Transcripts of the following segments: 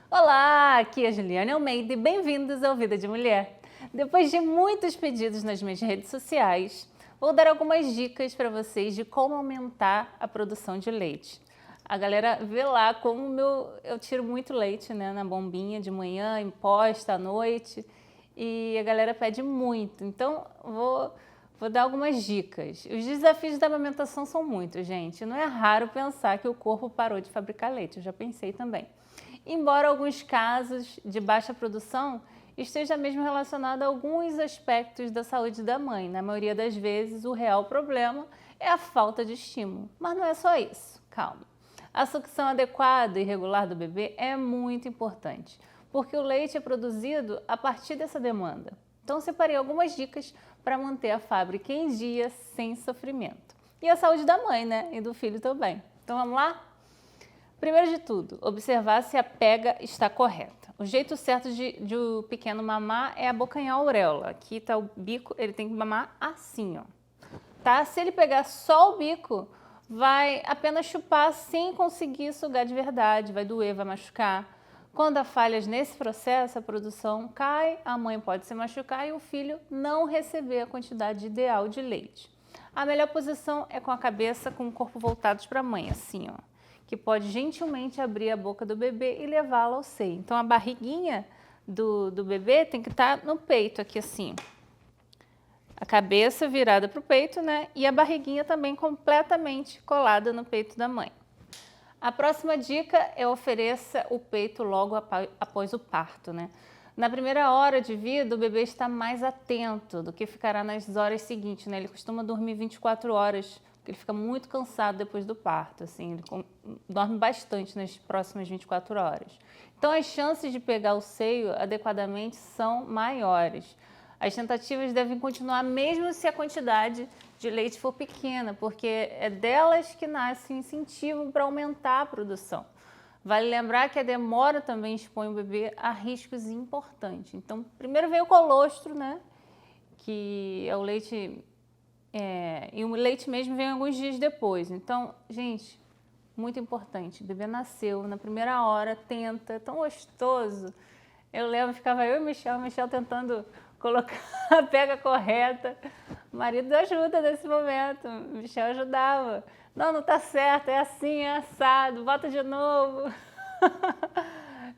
Olá, aqui é a Juliana Almeida e bem-vindos ao Vida de Mulher. Depois de muitos pedidos nas minhas redes sociais, vou dar algumas dicas para vocês de como aumentar a produção de leite. A galera vê lá como eu tiro muito leite, né, na bombinha de manhã, imposta à noite, e a galera pede muito. Então, vou dar algumas dicas. Os desafios da amamentação são muitos, gente. Não é raro pensar que o corpo parou de fabricar leite, eu já pensei também. Embora alguns casos de baixa produção esteja mesmo relacionado a alguns aspectos da saúde da mãe. Na maioria das vezes, o real problema é a falta de estímulo. Mas não é só isso, calma. A sucção adequada e regular do bebê é muito importante, porque o leite é produzido a partir dessa demanda. Então, separei algumas dicas para manter a fábrica em dia sem sofrimento. E a saúde da mãe, né? E do filho também. Então, vamos lá? Primeiro de tudo, observar se a pega está correta. O jeito certo de o pequeno mamar é abocanhar a auréola. Aqui está o bico, ele tem que mamar assim, ó. Tá? Se ele pegar só o bico, vai apenas chupar sem conseguir sugar de verdade, vai doer, vai machucar. Quando há falhas nesse processo, a produção cai, a mãe pode se machucar e o filho não receber a quantidade ideal de leite. A melhor posição é com a cabeça com o corpo voltados para a mãe, assim, ó, que pode gentilmente abrir a boca do bebê e levá-lo ao seio. Então, a barriguinha do bebê tem que estar no peito, aqui assim. A cabeça virada para o peito, né? E a barriguinha também completamente colada no peito da mãe. A próxima dica é ofereça o peito logo após o parto, né? Na primeira hora de vida, o bebê está mais atento do que ficará nas horas seguintes, né? Ele costuma dormir 24 horas, porque ele fica muito cansado depois do parto, assim, ele dorme bastante nas próximas 24 horas. Então, as chances de pegar o seio adequadamente são maiores. As tentativas devem continuar mesmo se a quantidade de leite for pequena, porque é delas que nasce o incentivo para aumentar a produção. Vale lembrar que a demora também expõe o bebê a riscos importantes. Então, primeiro vem o colostro, né? Que é o leite... e o leite mesmo vem alguns dias depois. Então, gente, muito importante. O bebê nasceu na primeira hora, tenta, é tão gostoso. Eu lembro, ficava eu e o Michel tentando colocar a pega correta. O marido ajuda nesse momento, o Michel ajudava. Não tá certo, é assim, é assado, bota de novo.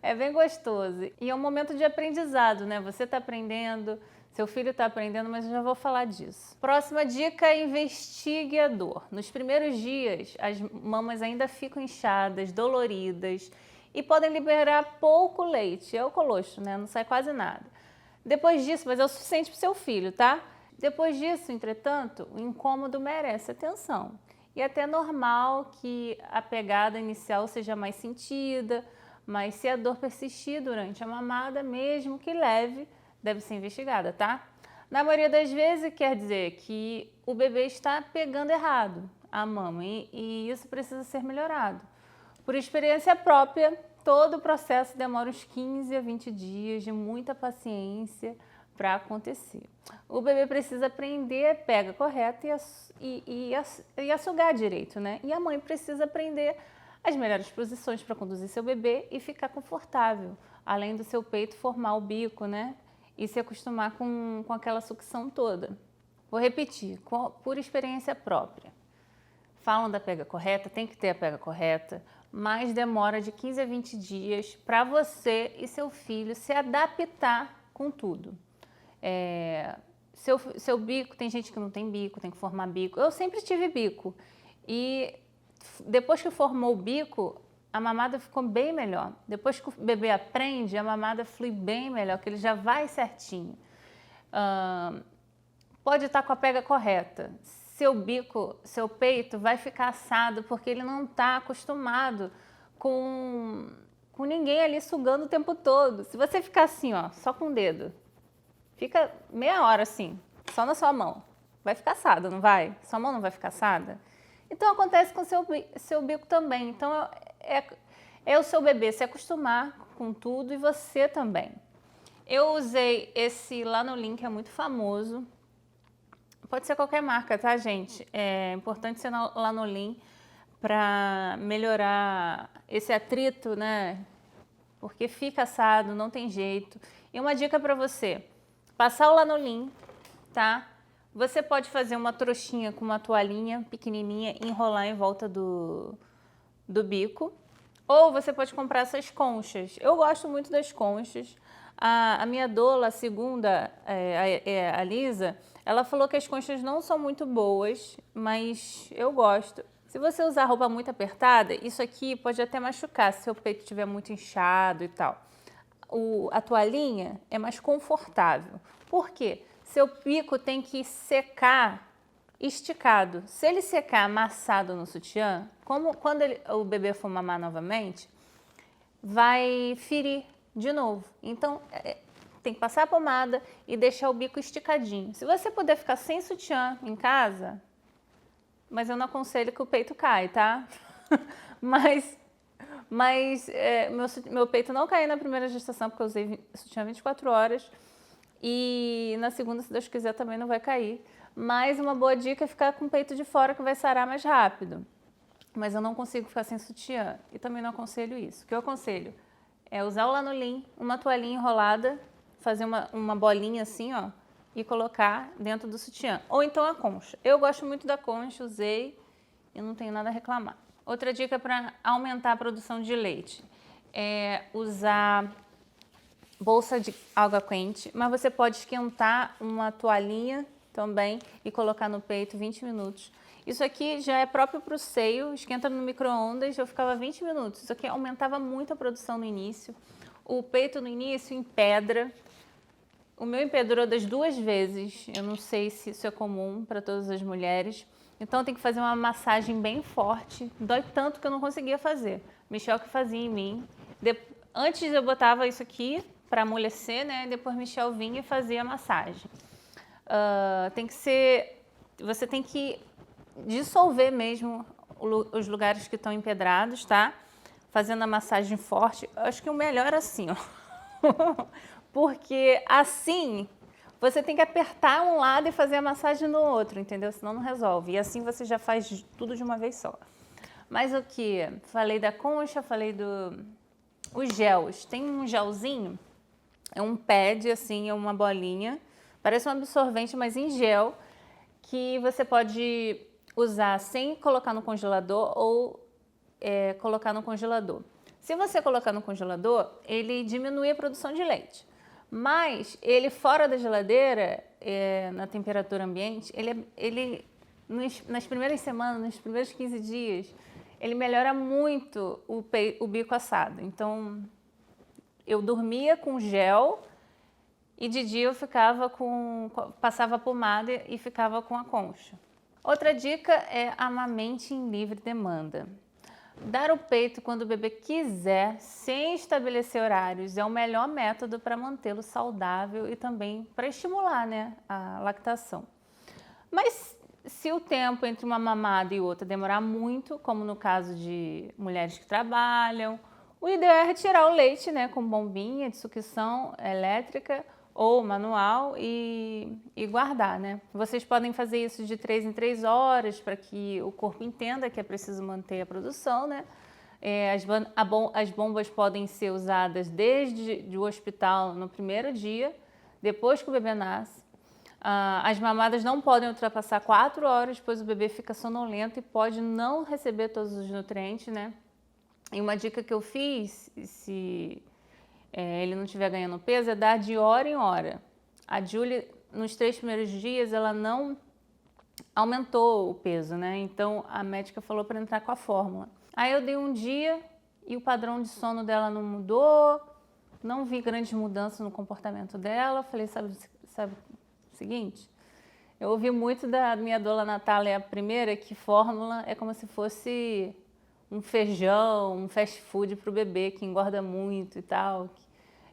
É bem gostoso. E é um momento de aprendizado, né? Você está aprendendo, seu filho está aprendendo, mas eu já vou falar disso. Próxima dica é investigue a dor. Nos primeiros dias, as mamas ainda ficam inchadas, doloridas e podem liberar pouco leite. É o colostro, né? Não sai quase nada. Depois disso, mas é o suficiente para o seu filho, tá? Depois disso, entretanto, o incômodo merece atenção. E é até normal que a pegada inicial seja mais sentida, mas se a dor persistir durante a mamada, mesmo que leve, deve ser investigada, tá? Na maioria das vezes, quer dizer que o bebê está pegando errado a mama e isso precisa ser melhorado. Por experiência própria, todo o processo demora uns 15 a 20 dias de muita paciência para acontecer. O bebê precisa aprender a pega correta e a sugar direito, né? E a mãe precisa aprender as melhores posições para conduzir seu bebê e ficar confortável, além do seu peito formar o bico, né? E se acostumar com aquela sucção toda. Vou repetir, por experiência própria. Falam da pega correta, tem que ter a pega correta, mas demora de 15 a 20 dias para você e seu filho se adaptar com tudo. Seu bico, tem gente que não tem bico, tem que formar bico. Eu sempre tive bico e depois que formou o bico, a mamada ficou bem melhor. Depois que o bebê aprende, a mamada flui bem melhor, que ele já vai certinho. Pode estar com a pega correta. Seu bico, seu peito vai ficar assado porque ele não está acostumado com ninguém ali sugando o tempo todo. Se você ficar assim, ó, só com o dedo, fica meia hora assim, só na sua mão. Vai ficar assado, não vai? Sua mão não vai ficar assada? Então acontece com o seu bico também. Então é o seu bebê se acostumar com tudo e você também. Eu usei esse lá no link, é muito famoso. Pode ser qualquer marca, tá, gente? É importante ser lá no Lean para melhorar esse atrito, né? porque fica assado, não tem jeito. E uma dica para você, passar o lanolin, tá? Você pode fazer uma trouxinha com uma toalhinha pequenininha e enrolar em volta do bico. Ou você pode comprar essas conchas. Eu gosto muito das conchas. A minha doula, a segunda, a Lisa, ela falou que as conchas não são muito boas, mas eu gosto. Se você usar roupa muito apertada, isso aqui pode até machucar se seu peito estiver muito inchado e tal. A toalhinha é mais confortável. Por quê? Seu bico tem que secar esticado. Se ele secar amassado no sutiã, quando o bebê for mamar novamente, vai ferir de novo. Então, tem que passar a pomada e deixar o bico esticadinho. Se você puder ficar sem sutiã em casa, mas eu não aconselho que o peito cai, tá? mas meu peito não caiu na primeira gestação, porque eu usei sutiã 24 horas. E na segunda, se Deus quiser, também não vai cair. Mas uma boa dica é ficar com o peito de fora, que vai sarar mais rápido. Mas eu não consigo ficar sem sutiã e também não aconselho isso. O que eu aconselho é usar o lanolin, uma toalhinha enrolada, fazer uma bolinha assim, ó, e colocar dentro do sutiã. Ou então a concha. Eu gosto muito da concha, usei e não tenho nada a reclamar. Outra dica para aumentar a produção de leite é usar bolsa de água quente, mas você pode esquentar uma toalhinha também e colocar no peito 20 minutos. Isso aqui já é próprio para o seio, esquenta no micro-ondas, eu ficava 20 minutos. Isso aqui aumentava muito a produção no início. O peito no início empedra. O meu empedrou das 2 vezes, eu não sei se isso é comum para todas as mulheres. Então tem que fazer uma massagem bem forte, dói tanto que eu não conseguia fazer. Michel que fazia em mim. Antes eu botava isso aqui para amolecer, né? Depois Michel vinha e fazia a massagem. Você tem que dissolver mesmo os lugares que estão empedrados, tá? Fazendo a massagem forte. Eu acho que o melhor é assim, ó. Porque assim você tem que apertar um lado e fazer a massagem no outro, entendeu? Senão não resolve. E assim você já faz tudo de uma vez só. Mas o que? Falei da concha, falei os gels. Tem um gelzinho, é um pad, assim, é uma bolinha. Parece um absorvente, mas em gel, que você pode usar sem colocar no congelador ou colocar no congelador. Se você colocar no congelador, ele diminui a produção de leite. Mas ele fora da geladeira, na temperatura ambiente, ele nas primeiras semanas, nos primeiros 15 dias, ele melhora muito o bico assado. Então, eu dormia com gel e de dia eu passava pomada e ficava com a concha. Outra dica é amamente em livre demanda. Dar o peito quando o bebê quiser, sem estabelecer horários, é o melhor método para mantê-lo saudável e também para estimular, né, a lactação. Mas se o tempo entre uma mamada e outra demorar muito, como no caso de mulheres que trabalham, o ideal é retirar o leite, né, com bombinha de sucção elétrica ou manual e guardar, né? Vocês podem fazer isso de 3 em 3 horas para que o corpo entenda que é preciso manter a produção, né? As bombas podem ser usadas desde o hospital no primeiro dia, depois que o bebê nasce. As mamadas não podem ultrapassar 4 horas, pois o bebê fica sonolento e pode não receber todos os nutrientes, né? E uma dica que eu fiz, se ele não estiver ganhando peso, é dar de hora em hora. A Julie, nos 3 primeiros dias, ela não aumentou o peso, né? Então, a médica falou para entrar com a fórmula. Aí eu dei um dia e o padrão de sono dela não mudou, não vi grandes mudanças no comportamento dela. Falei, sabe o seguinte? Eu ouvi muito da minha doula Natália, a primeira, que fórmula é como se fosse um feijão, um fast food para o bebê que engorda muito e tal.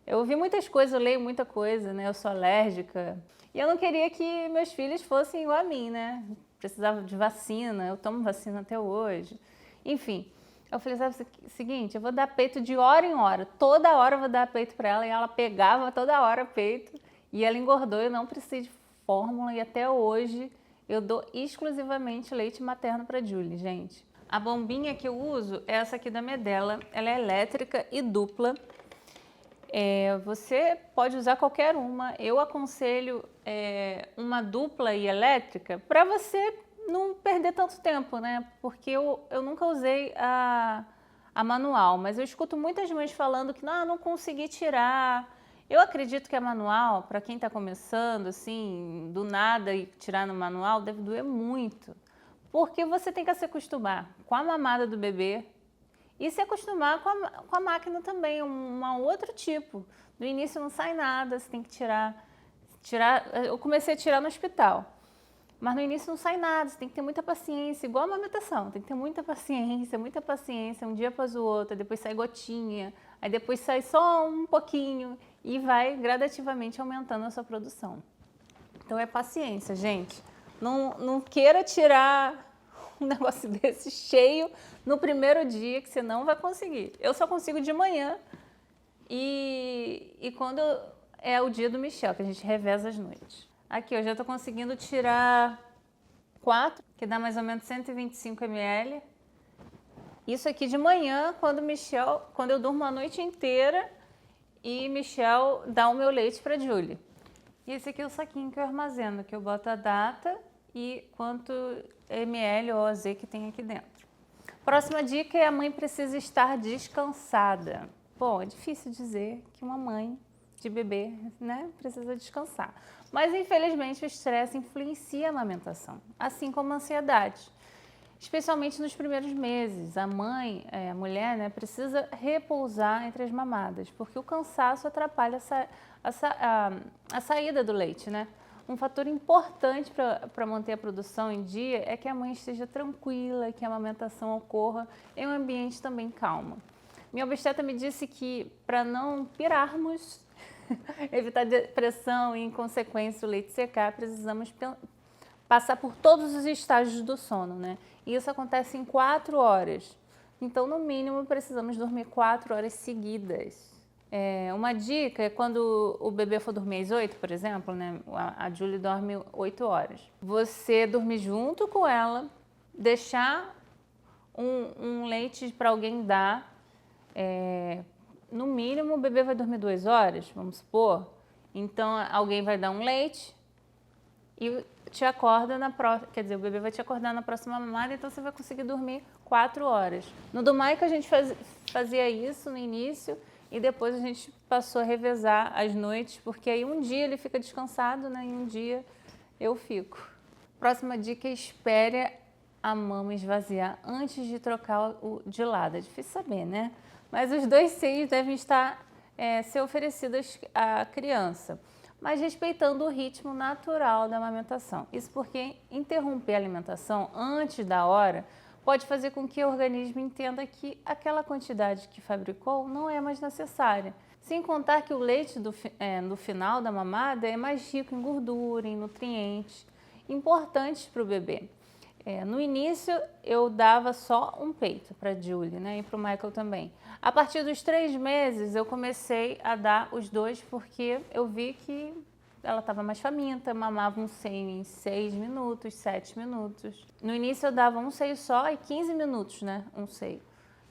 Eu ouvi muitas coisas, eu leio muita coisa, né? Eu sou alérgica. E eu não queria que meus filhos fossem igual a mim, né? Precisava de vacina, eu tomo vacina até hoje. Enfim, eu falei, sabe o seguinte, eu vou dar peito de hora em hora. Toda hora eu vou dar peito para ela. E ela pegava toda hora peito. E ela engordou, eu não precisei de fórmula. E até hoje eu dou exclusivamente leite materno para Julie, gente. A bombinha que eu uso é essa aqui da Medela. Ela é elétrica e dupla. Você pode usar qualquer uma. Eu aconselho uma dupla e elétrica para você não perder tanto tempo, né? Porque eu nunca usei a manual, mas eu escuto muitas mães falando que não consegui tirar. Eu acredito que a manual, para quem está começando, assim, do nada e tirar no manual, deve doer muito. Porque você tem que se acostumar com a mamada do bebê, e se acostumar com a máquina também, um outro tipo. No início não sai nada, você tem que tirar. Eu comecei a tirar no hospital, mas no início não sai nada, você tem que ter muita paciência, igual a amamentação, tem que ter muita paciência, um dia após o outro, depois sai gotinha, aí depois sai só um pouquinho e vai gradativamente aumentando a sua produção. Então é paciência, gente. Não queira tirar um negócio desse cheio no primeiro dia, que você não vai conseguir. Eu só consigo de manhã e quando é o dia do Michel, que a gente reveza as noites. Aqui, eu já estou conseguindo tirar 4, que dá mais ou menos 125 ml. Isso aqui de manhã, quando eu durmo a noite inteira e Michel dá o meu leite para Julie. E esse aqui é o saquinho que eu armazeno, que eu boto a data e quanto ml ou AZ que tem aqui dentro. Próxima dica é: a mãe precisa estar descansada. Bom, é difícil dizer que uma mãe de bebê, né, precisa descansar. Mas, infelizmente, o estresse influencia a amamentação, assim como a ansiedade. Especialmente nos primeiros meses, a mulher, né, precisa repousar entre as mamadas, porque o cansaço atrapalha a saída do leite, né? Um fator importante para manter a produção em dia é que a mãe esteja tranquila, que a amamentação ocorra em um ambiente também calmo. Minha obstetra me disse que, para não pirarmos, evitar depressão e, em consequência, o leite secar, precisamos passar por todos os estágios do sono, né? E isso acontece em 4 horas. Então, no mínimo, precisamos dormir 4 horas seguidas. Uma dica é quando o bebê for dormir às 8, por exemplo, né? A Julie dorme 8 horas. Você dormir junto com ela, deixar um leite para alguém dar. No mínimo, o bebê vai dormir 2 horas, vamos supor. Então, alguém vai dar um leite e te acorda quer dizer, o bebê vai te acordar na próxima mamada, então você vai conseguir dormir 4 horas. No do Maica a gente fazia isso no início e depois a gente passou a revezar as noites, porque aí um dia ele fica descansado, né, e um dia eu fico. Próxima dica: espere a mama esvaziar antes de trocar o de lado. É difícil saber, né? Mas os 2 seios devem ser oferecidos à criança, mas respeitando o ritmo natural da amamentação. Isso porque interromper a alimentação antes da hora pode fazer com que o organismo entenda que aquela quantidade que fabricou não é mais necessária. Sem contar que o leite no final da mamada é mais rico em gordura, em nutrientes importantes para o bebê. No início, eu dava só um peito para a Julie, né, e para o Michael também. A partir dos 3 meses, eu comecei a dar os 2, porque eu vi que ela estava mais faminta, mamava um seio em 6 minutos, 7 minutos. No início, eu dava um seio só e 15 minutos, né, um seio.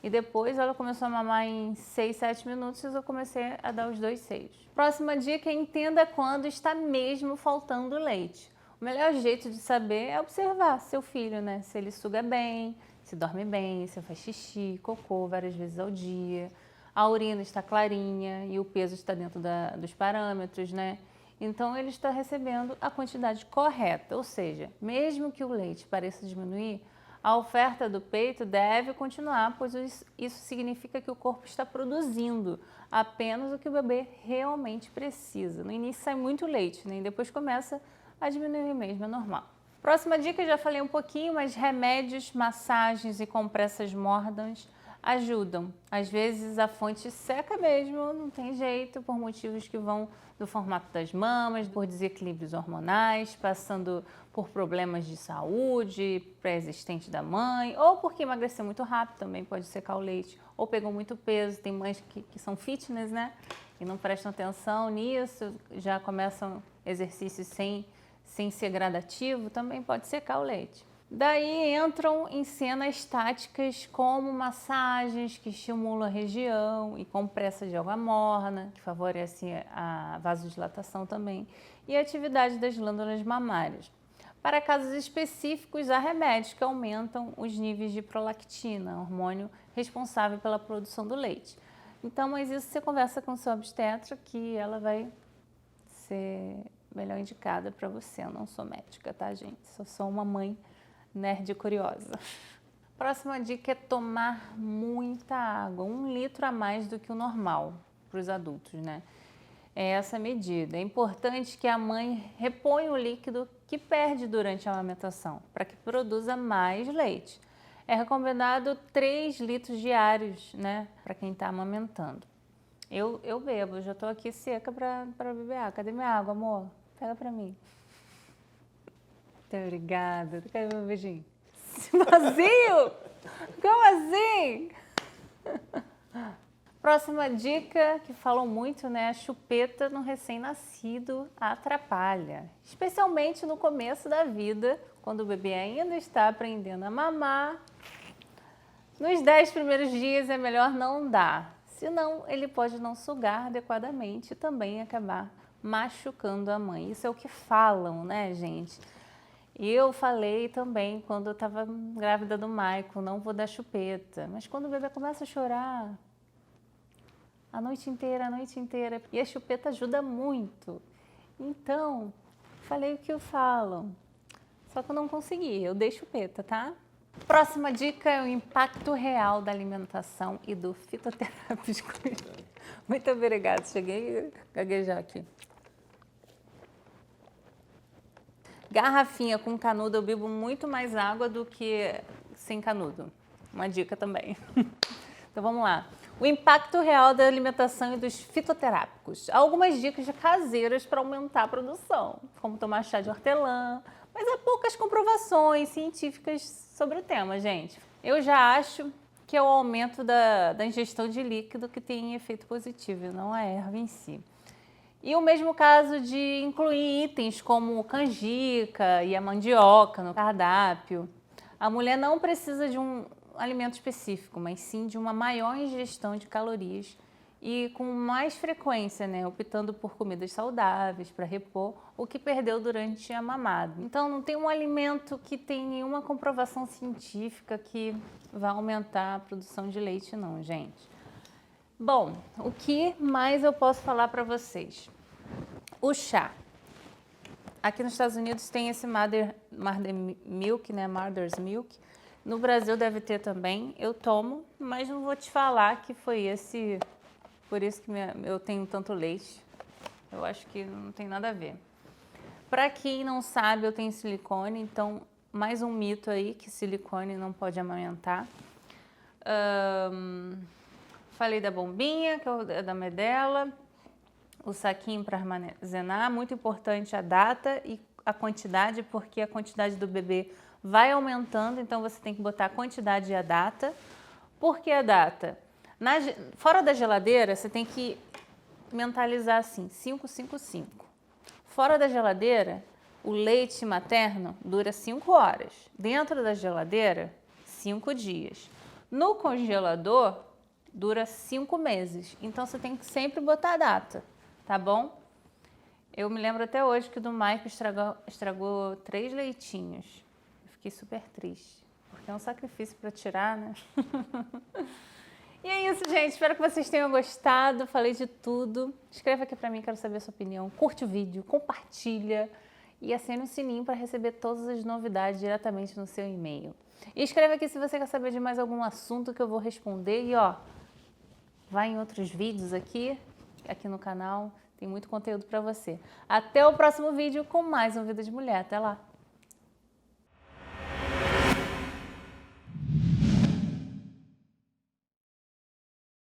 E depois ela começou a mamar em 6, 7 minutos e eu comecei a dar os 2 seios. Próxima dica: entenda quando está mesmo faltando leite. O melhor jeito de saber é observar seu filho, né? Se ele suga bem, se dorme bem, se faz xixi, cocô várias vezes ao dia, a urina está clarinha e o peso está dentro dos parâmetros, né? Então ele está recebendo a quantidade correta, ou seja, mesmo que o leite pareça diminuir, a oferta do peito deve continuar, pois isso significa que o corpo está produzindo apenas o que o bebê realmente precisa. No início sai muito leite, né? E depois começa a diminuir mesmo, é normal. Próxima dica, eu já falei um pouquinho, mas remédios, massagens e compressas mornas ajudam. Às vezes a fonte seca mesmo, não tem jeito, por motivos que vão do formato das mamas, por desequilíbrios hormonais, passando por problemas de saúde pré-existente da mãe, ou porque emagreceu muito rápido, também pode secar o leite, ou pegou muito peso. Tem mães que são fitness, né, e não prestam atenção nisso, já começam exercícios sem ser gradativo, também pode secar o leite. Daí entram em cena estáticas como massagens que estimulam a região e compressa de água morna, que favorece a vasodilatação também, e a atividade das glândulas mamárias. Para casos específicos, há remédios que aumentam os níveis de prolactina, hormônio responsável pela produção do leite. Então, mas isso você conversa com sua obstetra que ela vai ser melhor indicada para você. Eu não sou médica, tá, gente? Só sou uma mãe nerd curiosa. Próxima dica é tomar muita água, 1 litro a mais do que o normal para os adultos, né? É essa medida. É importante que a mãe reponha o líquido que perde durante a amamentação, para que produza mais leite. É recomendado 3 litros diários, né, para quem está amamentando. Eu bebo, já estou aqui seca para beber água. Cadê minha água, amor? Pega para mim. Muito obrigada. Cadê meu beijinho? Vazio! Como assim? Próxima dica que falam muito, né? A chupeta no recém-nascido atrapalha. Especialmente no começo da vida, quando o bebê ainda está aprendendo a mamar. Nos 10 primeiros dias é melhor não dar, senão ele pode não sugar adequadamente e também acabar machucando a mãe. Isso é o que falam, né, gente? Eu falei também quando eu estava grávida do Maicon, não vou dar chupeta. Mas quando o bebê começa a chorar, a noite inteira, e a chupeta ajuda muito. Então, falei o que eu falo, só que eu não consegui, eu dei chupeta, tá? Próxima dica é o impacto real da alimentação e do fitoterápico. Muito obrigada, cheguei a gaguejar aqui. Garrafinha com canudo, eu bebo muito mais água do que sem canudo. Uma dica também. Então vamos lá. O impacto real da alimentação e dos fitoterápicos. Algumas dicas caseiras para aumentar a produção, como tomar chá de hortelã, mas há poucas comprovações científicas sobre o tema, gente. Eu já acho que é o aumento da ingestão de líquido que tem efeito positivo, não a erva em si. E o mesmo caso de incluir itens como canjica e a mandioca no cardápio. A mulher não precisa de um alimento específico, mas sim de uma maior ingestão de calorias e com mais frequência, né, optando por comidas saudáveis para repor o que perdeu durante a mamada. Então não tem um alimento que tem nenhuma comprovação científica que vai aumentar a produção de leite não, gente. Bom, o que mais eu posso falar para vocês? O chá. Aqui nos Estados Unidos tem esse Mother's Milk, né, Mother's Milk. No Brasil deve ter também. Eu tomo, mas não vou te falar que foi esse, por isso que eu tenho tanto leite. Eu acho que não tem nada a ver. Para quem não sabe, eu tenho silicone, então mais um mito aí que silicone não pode amamentar. Falei da bombinha, que é da Medela, o saquinho para armazenar, muito importante a data e a quantidade, porque a quantidade do bebê vai aumentando, então você tem que botar a quantidade e a data. Por que a data? Fora da geladeira, você tem que mentalizar assim, 555. Fora da geladeira, o leite materno dura 5 horas. Dentro da geladeira, 5 dias. No congelador, dura 5 meses. Então, você tem que sempre botar a data, tá bom? Eu me lembro até hoje que do Maico estragou 3 leitinhos. Eu fiquei super triste, porque é um sacrifício para tirar, né? E é isso, gente. Espero que vocês tenham gostado. Falei de tudo. Escreva aqui pra mim, quero saber a sua opinião. Curte o vídeo, compartilha e acene o sininho para receber todas as novidades diretamente no seu e-mail. E escreva aqui se você quer saber de mais algum assunto que eu vou responder. E ó, vai em outros vídeos aqui no canal. Tem muito conteúdo para você. Até o próximo vídeo com mais um Vida de Mulher. Até lá!